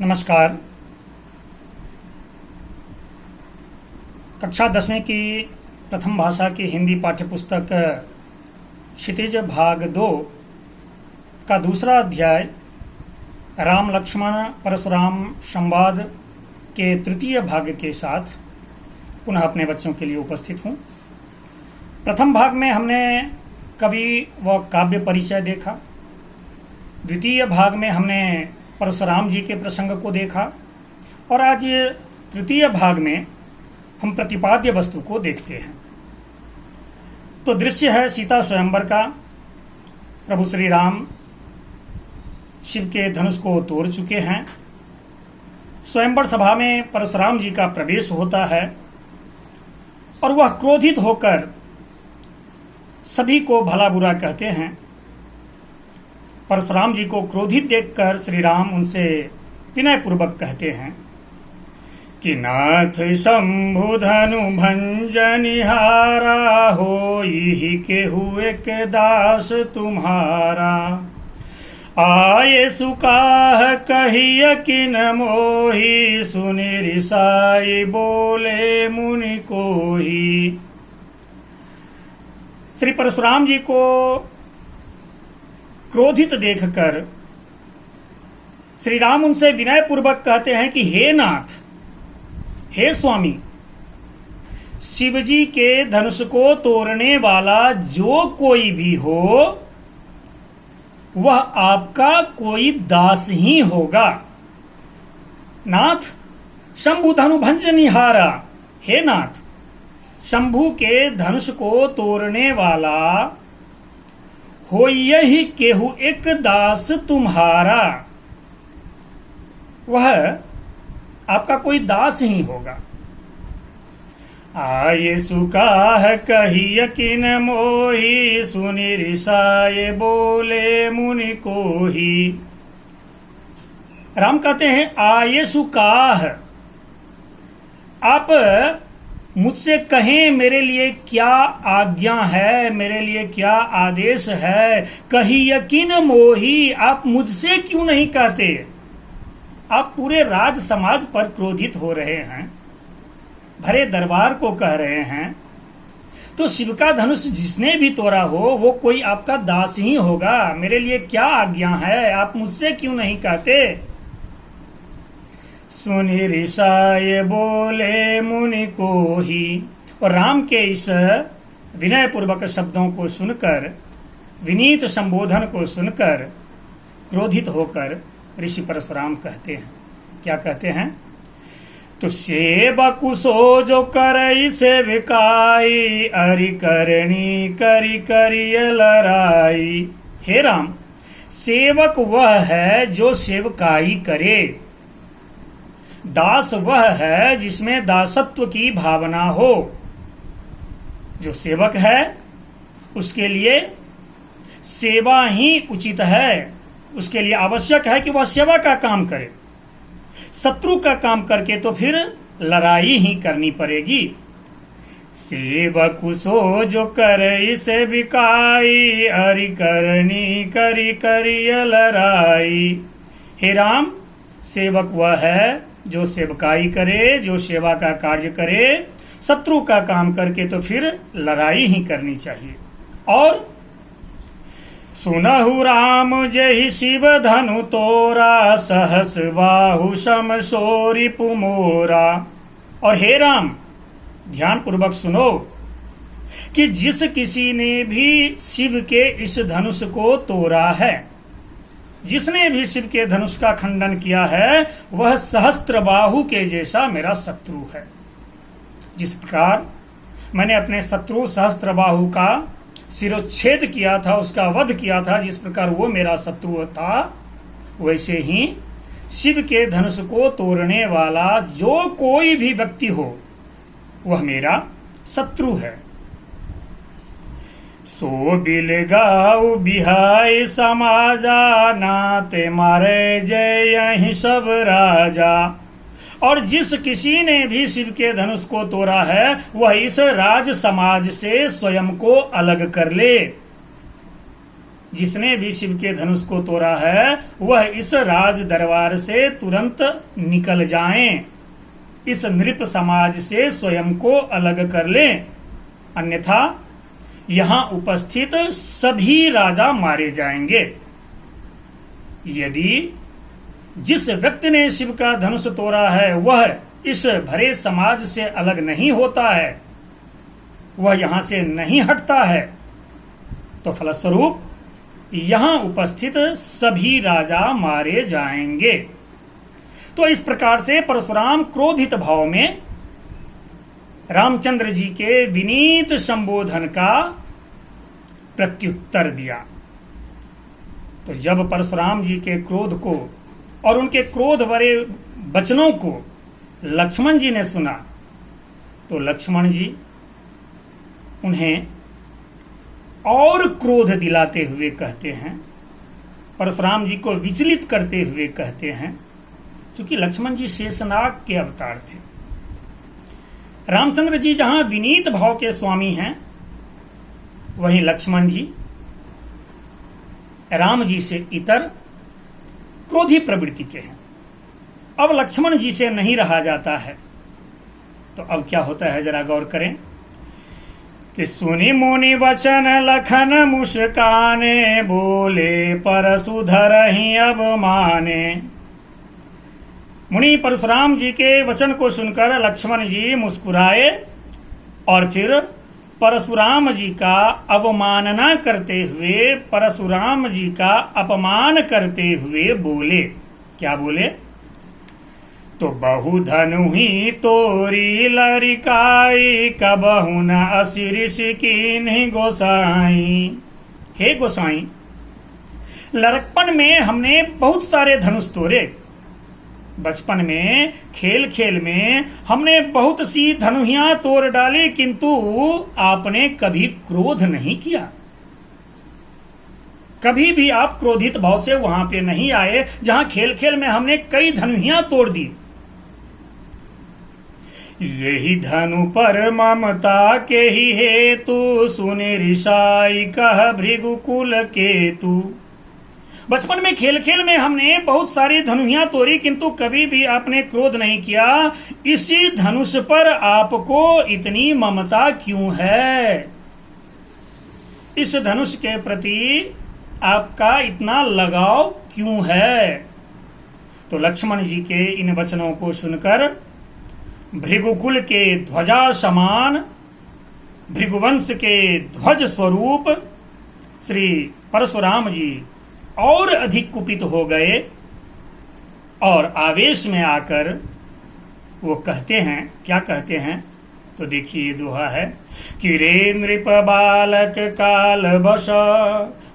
नमस्कार। कक्षा 10वीं की प्रथम भाषा की हिंदी पाठ्यपुस्तक क्षितिज भाग 2 का दूसरा अध्याय राम लक्ष्मण परशुराम संवाद के तृतीय भाग के साथ पुनः अपने बच्चों के लिए उपस्थित हूँ। प्रथम भाग में हमने कवि व काव्य परिचय देखा। द्वितीय भाग में हमने परशुराम जी के प्रसंग को देखा और आज तृतीय भाग में हम प्रतिपाद्य वस्तु को देखते हैं। तो दृश्य है सीता स्वयंवर का। प्रभु श्री राम शिव के धनुष को तोड़ चुके हैं। स्वयंवर सभा में परशुराम जी का प्रवेश होता है और वह क्रोधित होकर सभी को भला बुरा कहते हैं। परशुराम जी को क्रोधित देखकर श्री राम उनसे विनय पूर्वक कहते हैं कि नाथ शंभु धनु भंजनिहारा होई केहू एक दास तुम्हारा। आये सुकाह कहिय किन मोही सुनि रिसाई बोले मुनि कोही। श्री परशुराम जी को क्रोधित देखकर श्री राम उनसे विनय पूर्वक कहते हैं कि हे नाथ, हे स्वामी, शिवजी के धनुष को तोड़ने वाला जो कोई भी हो वह आपका कोई दास ही होगा। नाथ शंभु धनु भंजनिहारा, हे नाथ, शंभु के धनुष को तोड़ने वाला हो यही केहू एक दास तुम्हारा, वह आपका कोई दास ही होगा। आये सुकाह कहिय किन मोही सुनि रिसाए बोले मुनि कोही। राम कहते हैं आये सुकाह, आप मुझसे कहें मेरे लिए क्या आज्ञा है, मेरे लिए क्या आदेश है। कही यकीन मोही, आप मुझसे क्यों नहीं कहते। आप पूरे राज समाज पर क्रोधित हो रहे हैं, भरे दरबार को कह रहे हैं, तो शिव का धनुष जिसने भी तोड़ा हो वो कोई आपका दास ही होगा। मेरे लिए क्या आज्ञा है, आप मुझसे क्यों नहीं कहते। सुनि रिसाए बोले मुनि कोही। और राम के इस विनय पूर्वक शब्दों को सुनकर, विनीत संबोधन को सुनकर क्रोधित होकर ऋषि परशुराम कहते हैं, क्या कहते हैं। तो सेवकु सो जो करई सेविकाई अरि करनी करी करिय लड़ाई। हे राम, सेवक वह है जो सेवकाई करे, दास वह है जिसमें दासत्व की भावना हो। जो सेवक है उसके लिए सेवा ही उचित है, उसके लिए आवश्यक है कि वह सेवा का काम करे। शत्रु का काम करके तो फिर लड़ाई ही करनी पड़ेगी। सेवक सो जो करई सेविकाई अरि करनी करी करिय लड़ाई। हे राम, सेवक वह है जो सेवकाई करे, जो सेवा का कार्य करे। शत्रु का काम करके तो फिर लड़ाई ही करनी चाहिए। और सुनहु राम जहि शिव धनु तोरा सहस बाहु सम सोरी पुमोरा। और हे राम, ध्यान पूर्वक सुनो कि जिस किसी ने भी शिव के इस धनुष को तोड़ा है, जिसने भी शिव के धनुष का खंडन किया है, वह सहस्त्रबाहु के जैसा मेरा शत्रु है। जिस प्रकार मैंने अपने शत्रु सहस्त्रबाहु का शिरोच्छेद किया था, उसका वध किया था, जिस प्रकार वो मेरा शत्रु था, वैसे ही शिव के धनुष को तोड़ने वाला जो कोई भी व्यक्ति हो वह मेरा शत्रु है। सो बिल गाऊ बिहाई समाजा नाते मारे जय यही सब राजा। और जिस किसी ने भी शिव के धनुष को तोड़ा है वह इस राज समाज से स्वयं को अलग कर ले। जिसने भी शिव के धनुष को तोड़ा है वह इस राज दरबार से तुरंत निकल जाएं, इस नृप समाज से स्वयं को अलग कर लें, अन्यथा यहां उपस्थित सभी राजा मारे जाएंगे। यदि जिस व्यक्ति ने शिव का धनुष तोड़ा है वह इस भरे समाज से अलग नहीं होता है, वह यहां से नहीं हटता है, तो फलस्वरूप यहां उपस्थित सभी राजा मारे जाएंगे। तो इस प्रकार से परशुराम क्रोधित भाव में रामचंद्र जी के विनीत संबोधन का प्रत्युत्तर दिया। तो जब परशुराम जी के क्रोध को और उनके क्रोध भरे वचनों को लक्ष्मण जी ने सुना, तो लक्ष्मण जी उन्हें और क्रोध दिलाते हुए कहते हैं, परशुराम जी को विचलित करते हुए कहते हैं, क्योंकि लक्ष्मण जी शेषनाग के अवतार थे। रामचंद्र जी जहां विनीत भाव के स्वामी हैं, वहीं लक्ष्मण जी राम जी से इतर क्रोधी प्रवृत्ति के हैं। अब लक्ष्मण जी से नहीं रहा जाता है, तो अब क्या होता है जरा गौर करें कि सुनि मुनि वचन लखन मुस्काने, बोले परशुधर ही अब माने। मुनि परशुराम जी के वचन को सुनकर लक्ष्मण जी मुस्कुराए और फिर परशुराम जी का अवमानना करते हुए, परशुराम जी का अपमान करते हुए बोले। क्या बोले? तो बहु धनु ही तोरी लरिकाई, कबहु न असिरिस कीन्हि गोसाई। हे गोसाई, लड़कपन में हमने बहुत सारे धनुष तोड़े, बचपन में खेल खेल में हमने बहुत सी धनुहियां तोड़ डाली, किंतु आपने कभी क्रोध नहीं किया। कभी भी आप क्रोधित भाव से वहां पे नहीं आए जहां खेल खेल में हमने कई धनुहियां तोड़ दी। यही धनु पर ममता के ही हेतु, सुने ऋषाई कह भृगुकुल केतु। बचपन में खेल खेल में हमने बहुत सारी धनुहियां तोड़ी, किंतु कभी भी आपने क्रोध नहीं किया। इसी धनुष पर आपको इतनी ममता क्यों है? इस धनुष के प्रति आपका इतना लगाव क्यों है? तो लक्ष्मण जी के इन वचनों को सुनकर भृगुकुल के ध्वजा समान, भृगुवंश के ध्वज स्वरूप श्री परशुराम जी और अधिक कुपित हो गए और आवेश में आकर वो कहते हैं, क्या कहते हैं? तो देखिए दोहा है कि रे नृप बालक काल बस,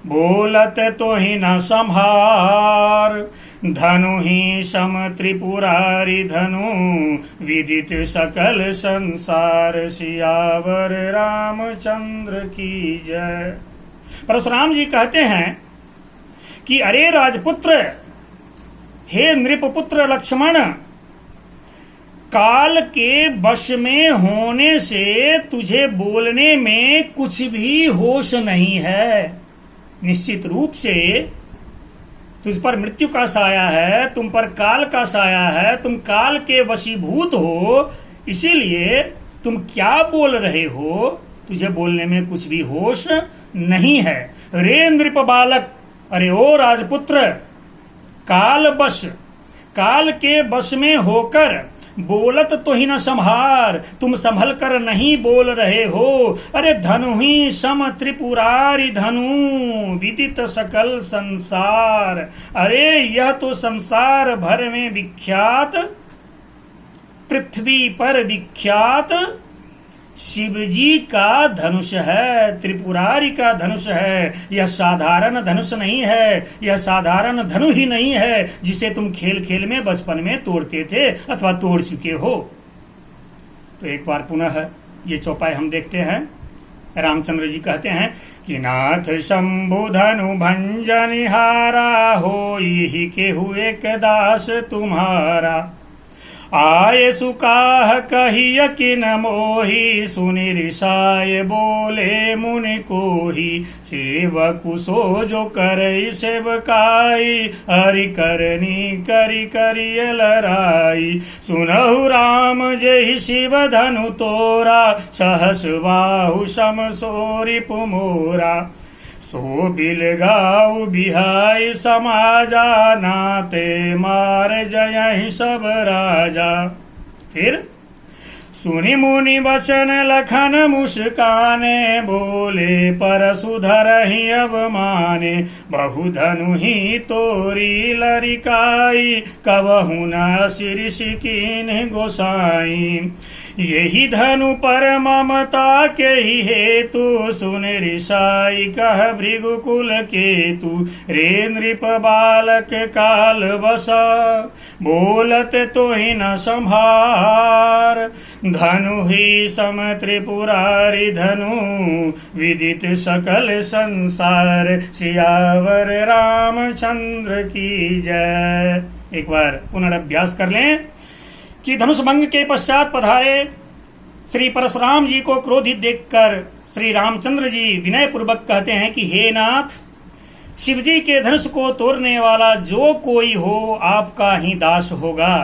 बोलत तो ही न संहार। धनु ही सम त्रिपुरारी धनु, विदित सकल संसार। सियावर रामचंद्र की जय। परशुराम जी कहते हैं कि अरे राजपुत्र, हे नृपपुत्र लक्ष्मण, काल के वश में होने से तुझे बोलने में कुछ भी होश नहीं है। निश्चित रूप से तुझ पर मृत्यु का साया है, तुम पर काल का साया है, तुम काल के वशीभूत हो, इसीलिए तुम क्या बोल रहे हो, तुझे बोलने में कुछ भी होश नहीं है। रे नृप बालक, अरे ओ राजपुत्र, काल बश, काल के वश में होकर बोलत तो ही न संभार, तुम संभल कर नहीं बोल रहे हो। अरे धनु ही सम त्रिपुरारी धनु, विदित सकल संसार। अरे यह तो संसार भर में विख्यात, पृथ्वी पर विख्यात शिवजी का धनुष है, त्रिपुरारी का धनुष है। यह साधारण धनुष नहीं है, यह साधारण धनु ही नहीं है जिसे तुम खेल खेल में बचपन में तोड़ते थे अथवा तोड़ चुके हो। तो एक बार पुनः ये चौपाई हम देखते हैं। रामचंद्र जी कहते हैं कि नाथ शंभु धनु भंजनिहारा, हो ही केहू एक दास तुम्हारा। आये सुकाह कहिय किन मोही, सुनि रिसाय बोले मुनि कोही। सेवकु सो जो करई सेवकाई, हरि करनी करि करिय लराई। सुनहु राम जेहि शिव धनु तोरा, सहस बाहु सम सो रिपु मोरा। सो बिलगाऊ बिहाई समाजा, नाते मार जयहि सब राजा। फिर सुनि मुनि वचन लखन मुस्काने, बोले परसु धरहि अब माने। बहु धनु ही तोरी लरिकाई, कबहु न शिरसि कीन्ह गोसाई। यही धनु पर ममता के ही हेतु, सुन रिसाई कह भृगुकुल केतु। रे नृप बालक काल बसा, बोलत तोहि न संभार। धनु ही सम त्रिपुरारि धनु, विदित सकल संसार। सियावर रामचंद्र की जय। एक बार पुनर्अभ्यास कर लें कि धनुष भंग के पश्चात पधारे श्री परशुराम जी को क्रोधित देखकर श्री रामचंद्र जी विनय पूर्वक कहते हैं कि हे नाथ, शिव जी के धनुष को तोड़ने वाला जो कोई हो, आपका ही दास होगा।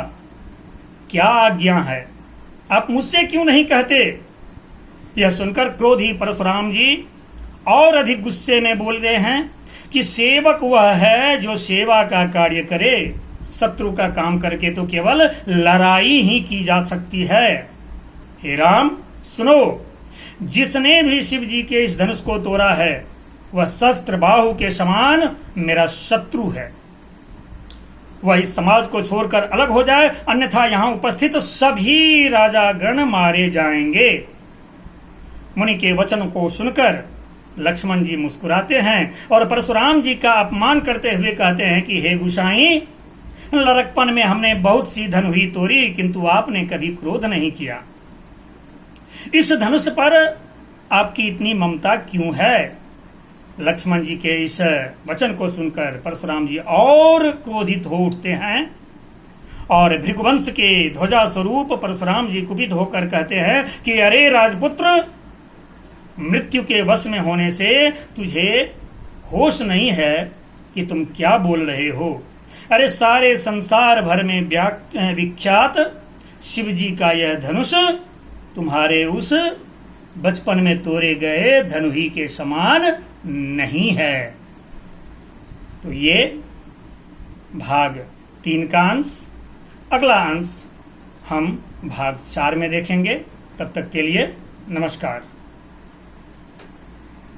क्या आज्ञा है, आप मुझसे क्यों नहीं कहते? यह सुनकर क्रोधी परशुराम जी और अधिक गुस्से में बोल रहे हैं कि सेवक वह है जो सेवा का कार्य करे, शत्रु का काम करके तो केवल लड़ाई ही की जा सकती है। हे राम सुनो, जिसने भी शिव जी के इस धनुष को तोड़ा है, वह शस्त्र बाहु के समान मेरा शत्रु है। वह इस समाज को छोड़कर अलग हो जाए, अन्यथा यहाँ उपस्थित सभी राजागण मारे जाएंगे। मुनि के वचन को सुनकर लक्ष्मण जी मुस्कुराते हैं और परशुराम जी का अपमान करते हुए कहते हैं कि हे गुसाई, लड़कपन में हमने बहुत सी धनु ही तोड़ी, किंतु आपने कभी क्रोध नहीं किया। इस धनुष पर आपकी इतनी ममता क्यों है? लक्ष्मण जी के इस वचन को सुनकर परशुराम जी और क्रोधित हो उठते हैं और भृगुवंश के ध्वजा स्वरूप परशुराम जी कुपित होकर कहते हैं कि अरे राजपुत्र, मृत्यु के वश में होने से तुझे होश नहीं है कि तुम क्या बोल रहे हो। अरे सारे संसार भर में विख्यात शिव जी का यह धनुष तुम्हारे उस बचपन में तोड़े गए धनु ही के समान नहीं है। तो ये भाग 3 का अंश, अगला अंश हम भाग 4 में देखेंगे। तब तक के लिए नमस्कार।